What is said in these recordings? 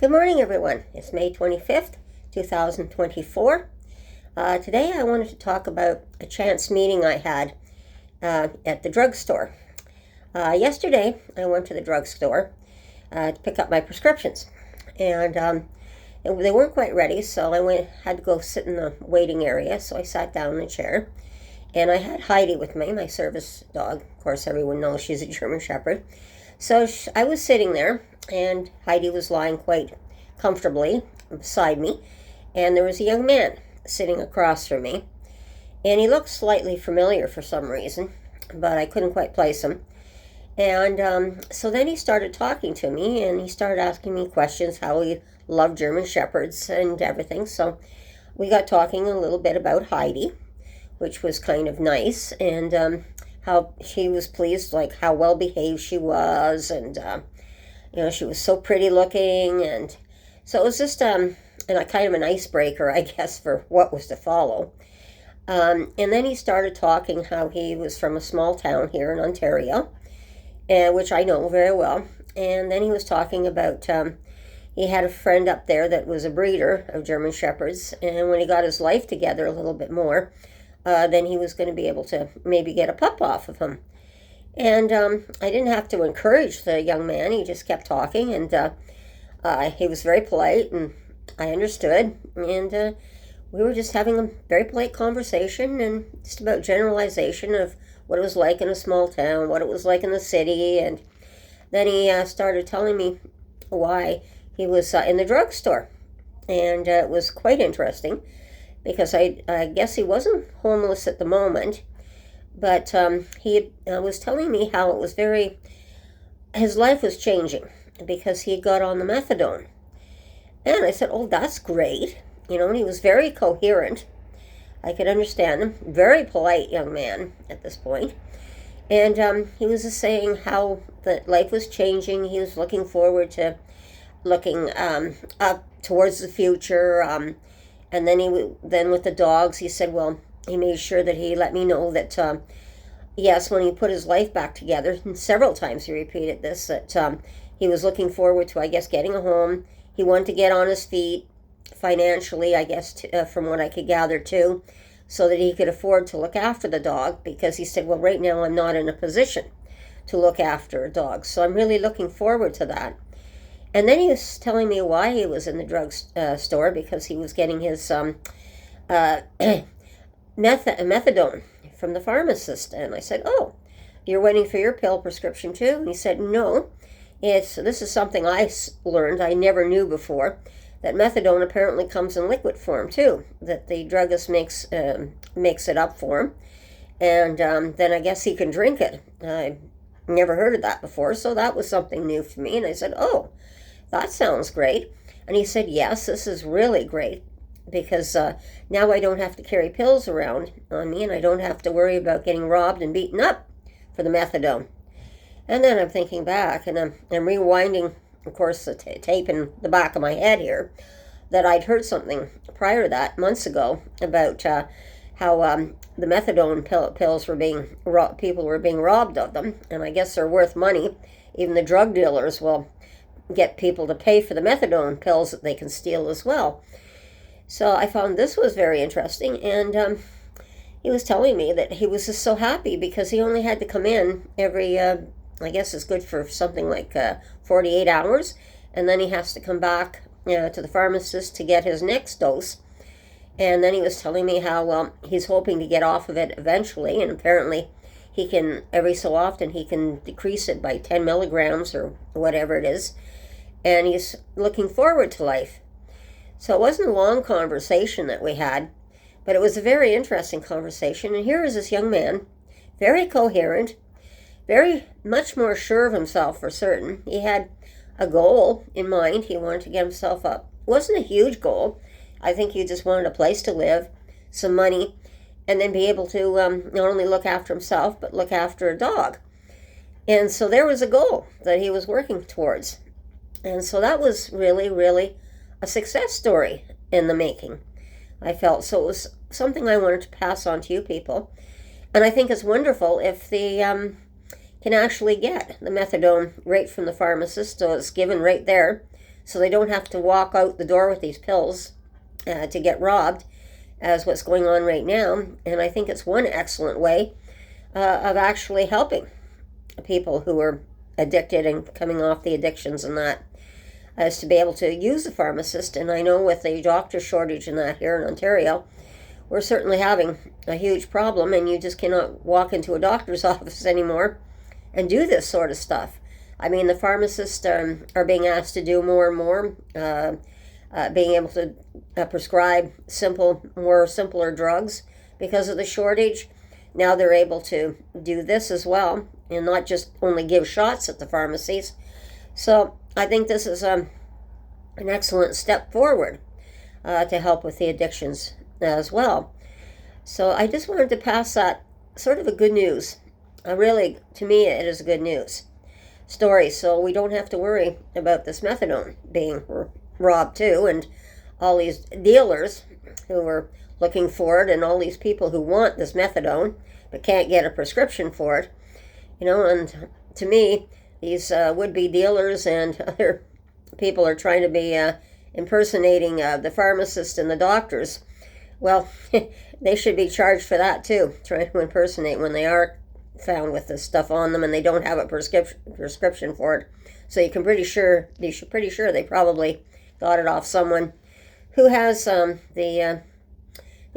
Good morning, everyone. It's May 25th, 2024. Today I wanted to talk about a chance meeting I had at the drugstore. Yesterday I went to the drugstore to pick up my prescriptions, and they weren't quite ready, so had to go sit in the waiting area, so I sat down in a chair, and I had Heidi with me, my service dog. Of course, everyone knows she's a German Shepherd. So I was sitting there, and Heidi was lying quite comfortably beside me, and there was a young man sitting across from me, and he looked slightly familiar for some reason, but I couldn't quite place him. And so then he started talking to me, and he started asking me questions, how he loved German Shepherds and everything. So we got talking a little bit about Heidi, which was kind of nice, and how she was pleased, like how well behaved she was, and she was so pretty looking, and so it was just and a kind of an icebreaker, I guess, for what was to follow. And then he started talking how he was from a small town here in Ontario, which I know very well. And then he was talking about he had a friend up there that was a breeder of German Shepherds, and when he got his life together a little bit more, then he was going to be able to maybe get a pup off of him. And I didn't have to encourage the young man. He just kept talking, and he was very polite, and I understood. And we were just having a very polite conversation, and just about generalization of what it was like in a small town, what it was like in the city. And then he started telling me why he was in the drugstore. And it was quite interesting, because I guess he wasn't homeless at the moment, but he was telling me how it was his life was changing because he had got on the methadone. And I said, oh, that's great. And he was very coherent. I could understand him. Very polite young man at this point. And he was just saying how that life was changing. He was looking forward to looking up towards the future. And then with the dogs, he said, well, he made sure that he let me know that, yes, when he put his life back together, and several times he repeated this, that he was looking forward to, I guess, getting a home. He wanted to get on his feet financially, I guess, from what I could gather, too, so that he could afford to look after the dog, because he said, well, right now I'm not in a position to look after a dog, so I'm really looking forward to that. And then he was telling me why he was in the drug store, because he was getting his methadone from the pharmacist. And I said, oh, you're waiting for your pill prescription too? And he said, no, this is something I learned I never knew before, that methadone apparently comes in liquid form too, that the druggist makes it up for him. And then I guess he can drink it. I never heard of that before, so that was something new for me. And I said, oh, that sounds great. And he said, yes, this is really great, because now I don't have to carry pills around on me, and I don't have to worry about getting robbed and beaten up for the methadone. And then I'm thinking back, and I'm rewinding, of course, the tape in the back of my head here, that I'd heard something prior to that, months ago, about how the methadone pills were people were being robbed of them, and I guess they're worth money. Even the drug dealers will get people to pay for the methadone pills that they can steal as well. So I found this was very interesting, and he was telling me that he was just so happy because he only had to come in every, I guess it's good for something like 48 hours, and then he has to come back to the pharmacist to get his next dose. And then he was telling me how he's hoping to get off of it eventually, and apparently he can, every so often, he can decrease it by 10 milligrams or whatever it is. And he's looking forward to life. So it wasn't a long conversation that we had, but it was a very interesting conversation. And here is this young man, very coherent, very much more sure of himself for certain. He had a goal in mind. He wanted to get himself up. It wasn't a huge goal. I think he just wanted a place to live, some money, and then be able to not only look after himself, but look after a dog. And so there was a goal that he was working towards. And so that was really, really a success story in the making, I felt. So it was something I wanted to pass on to you people. And I think it's wonderful if they can actually get the methadone right from the pharmacist, so it's given right there, so they don't have to walk out the door with these pills to get robbed, as what's going on right now. And I think it's one excellent way of actually helping people who are addicted and coming off the addictions and that, is to be able to use a pharmacist. And I know with the doctor shortage and that here in Ontario, we're certainly having a huge problem, and you just cannot walk into a doctor's office anymore and do this sort of stuff. I mean, the pharmacists are being asked to do more and more, being able to prescribe simpler drugs because of the shortage. Now they're able to do this as well, and not just only give shots at the pharmacies. So I think this is an excellent step forward to help with the addictions as well. So I just wanted to pass that sort of a good news. Really, to me, it is a good news story, so we don't have to worry about this methadone being robbed too, and all these dealers who are looking for it, and all these people who want this methadone but can't get a prescription for it. And to me, these would-be dealers and other people are trying to be impersonating the pharmacists and the doctors. Well, they should be charged for that too, trying to impersonate when they are found with this stuff on them and they don't have a prescription for it. So you can pretty sure they probably got it off someone who has the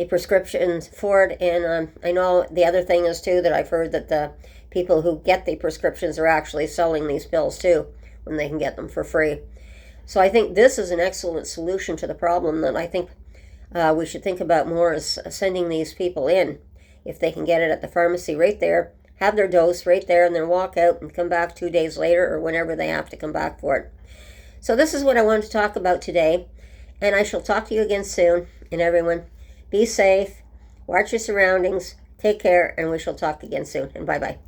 prescriptions for it. And I know the other thing is too that I've heard that the people who get the prescriptions are actually selling these pills too when they can get them for free. So I think this is an excellent solution to the problem that I think we should think about more, is sending these people in, if they can get it at the pharmacy right there, have their dose right there, and then walk out and come back 2 days later or whenever they have to come back for it. So this is what I wanted to talk about today, and I shall talk to you again soon. And everyone, be safe, watch your surroundings, take care, and we shall talk again soon. And bye-bye.